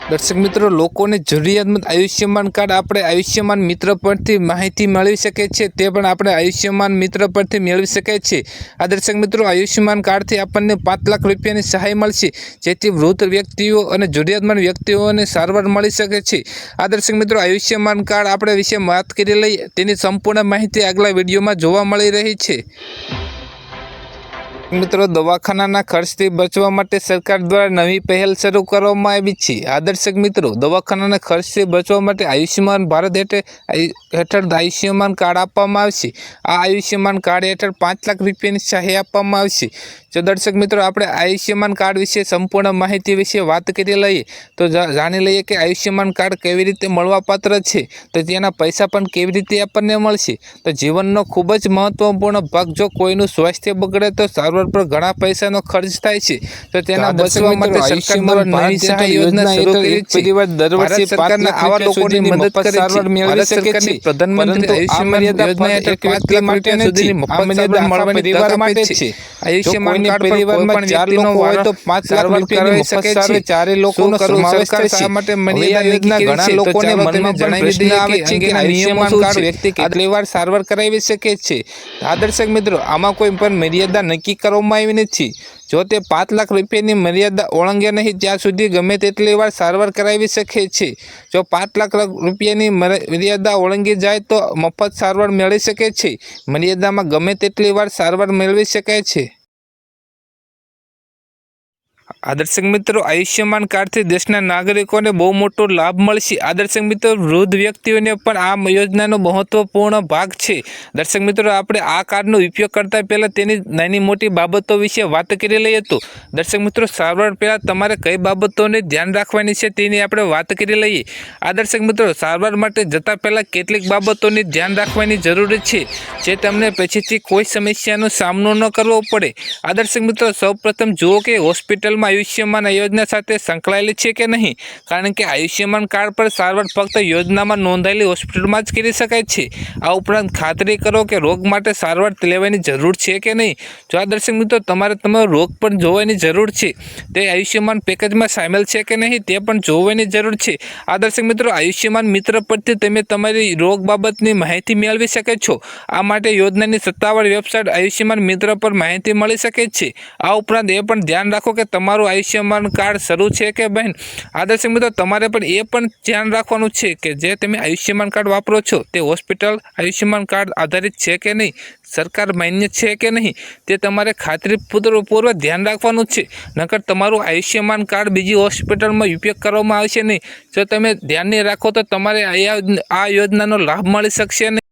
દર્શક મિત્રો, લોકોને જરૂરિયાતમંદ આયુષ્યમાન કાર્ડ આપણે આયુષ્યમાન મિત્ર પરથી માહિતી મેળવી શકે છે, તે પણ આપણે આયુષ્યમાન મિત્ર પરથી મેળવી શકાય છે। આ દર્શક મિત્રો, આયુષ્યમાન કાર્ડથી આપણને 5 લાખ રૂપિયાની સહાય મળશે, જેથી વૃદ્ધ વ્યક્તિઓ અને જરૂરિયાતમંદ વ્યક્તિઓને સારવાર મળી શકે છે। આ દર્શક મિત્રો, આયુષ્યમાન કાર્ડ આપણે વિશે વાત કરી લઈએ, તેની સંપૂર્ણ માહિતી આગલા વિડીયોમાં જોવા મળી રહી છે। મિત્રો, દવાખાનાના ખર્ચથી બચવા માટે સરકાર દ્વારા નવી પહેલ શરૂ કરવામાં આવી છે। આ દર્શક મિત્રો, દવાખાનાના ખર્ચથી બચવા માટે આયુષ્યમાન ભારત હેઠળ આયુષ્યમાન કાર્ડ આપવામાં આવશે। આ આયુષ્યમાન કાર્ડ હેઠળ 5 લાખ રૂપિયાની સહાય આપવામાં આવશે। જો દર્શક મિત્રો, આપણે આયુષ્યમાન કાર્ડ વિશે સંપૂર્ણ માહિતી વિશે વાત કરી લઈએ તો જાણી લઈએ કે આયુષ્યમાન કાર્ડ કેવી રીતે મળવાપાત્ર છે, તો તેના પૈસા પણ કેવી રીતે આપણને મળશે। તો જીવનનો ખૂબ જ મહત્વપૂર્ણ ભાગ, જો કોઈનું સ્વાસ્થ્ય બગડે તો સારવાર પર ઘણા પૈસાનો ખર્ચ થાય છે, તો તેના બચવા માટે સરકાર દ્વારા નવી સહાય યોજના શરૂ કરી છે। દર વર્ષે સરકારના આવા લોકોની મદદ કરે છે। સારવાર મેળવી શકે છે। પ્રધાનમંત્રી આયુષ્યમાન યોજના હેઠળ 5 લાખ રૂપિયા સુધીની મફત સારવાર મળવાની પરિવાર માટે છે। આયુષ્યમાન કાર્ડ પરિવારમાં 4 લોકો હોય તો 5 લાખ રૂપિયાની મફત સારવાર 4 લોકોનો સમાવેશ થાય છે। માટે મર્યાદા યોજના ઘણા લોકોને મનમાં જણાવી દઈએ આવે છે કે આયુષ્યમાન કાર્ડ વ્યક્તિ કેટલી વાર સારવાર કરાવી શકે છે। આ દર્શક મિત્રો, આમાં કોઈ પણ મર્યાદા નક્કી કરવામાં આવી નથી। જો તે 5 લાખ રૂપિયાની મર્યાદા ઓળંગે નહીં ત્યાં સુધી ગમે તેટલી વાર સારવાર કરાવી શકે છે। જો 5 લાખ રૂપિયાની મર્યાદા ઓળંગી જાય તો મફત સારવાર મેળવી શકે છે। મર્યાદામાં ગમે તેટલી વાર સારવાર મેળવી શકાય છે। આ દર્શક મિત્રો, આયુષ્યમાન કાર્ડથી દેશના નાગરિકોને બહુ મોટો લાભ મળશે। આ દર્શક મિત્રો, વૃદ્ધ વ્યક્તિઓને પણ આ યોજનાનો મહત્વપૂર્ણ ભાગ છે। દર્શક મિત્રો, આપણે આ કાર્ડનો ઉપયોગ કરતા પહેલાં તેની નાની મોટી બાબતો વિશે વાત કરી લઈએ તો દર્શક મિત્રો, સારવાર પહેલાં તમારે કઈ બાબતોને ધ્યાન રાખવાની છે તેની આપણે વાત કરી લઈએ। આ દર્શક મિત્રો, સારવાર માટે જતાં પહેલાં કેટલીક બાબતોની ધ્યાન રાખવાની જરૂર છે, જે તમને પછીથી કોઈ સમસ્યાનો સામનો ન કરવો પડે। આ દર્શક મિત્રો, સૌપ્રથમ જુઓ કે હોસ્પિટલમાં આયુષ્યમાન યોજના સાથે સંકળાયેલી છે કે નહીં, કારણ કે આયુષ્યમાન કાર્ડ પર સારવાર ફક્ત યોજનામાં નોંધાયેલી હોસ્પિટલમાં જ કરી શકાય છે। આ ઉપરાંત ખાતરી કરો કે રોગ માટે સારવાર લેવાની જરૂર છે કે નહીં। જો આ દર્શક મિત્રો, તમારે તમારો રોગ પણ જોવાની જરૂર છે, તે આયુષ્યમાન પેકેજમાં સામેલ છે કે નહીં તે પણ જોવાની જરૂર છે। આ દર્શક મિત્રો, આયુષ્યમાન મિત્ર પરથી તમે તમારી રોગ બાબતની માહિતી મેળવી શકો છો। આ માટે યોજનાની સત્તાવાર વેબસાઇટ આયુષ્યમાન મિત્ર પર માહિતી મળી શકે છે। આ ઉપરાંત એ પણ ધ્યાન રાખો કે તમારું આયુષ્યમાન કાર્ડ શરૂ છે કે બહેન। આ દર્શક મિત્રો, તમારે પણ એ પણ ધ્યાન રાખવાનું છે કે જે તમે આયુષ્યમાન કાર્ડ વાપરો છો તે હોસ્પિટલ આયુષ્યમાન કાર્ડ આધારિત છે કે નહીં, સરકાર માન્ય છે કે નહીં, તે તમારે ખાતરીપૂર્વક ધ્યાન રાખવાનું છે। નકર તમારું આયુષ્યમાન કાર્ડ બીજી હોસ્પિટલમાં ઉપયોગ કરવામાં આવશે નહીં। જો તમે ધ્યાન નહીં રાખો તો તમારે આ યોજનાનો લાભ મળી શકશે નહીં।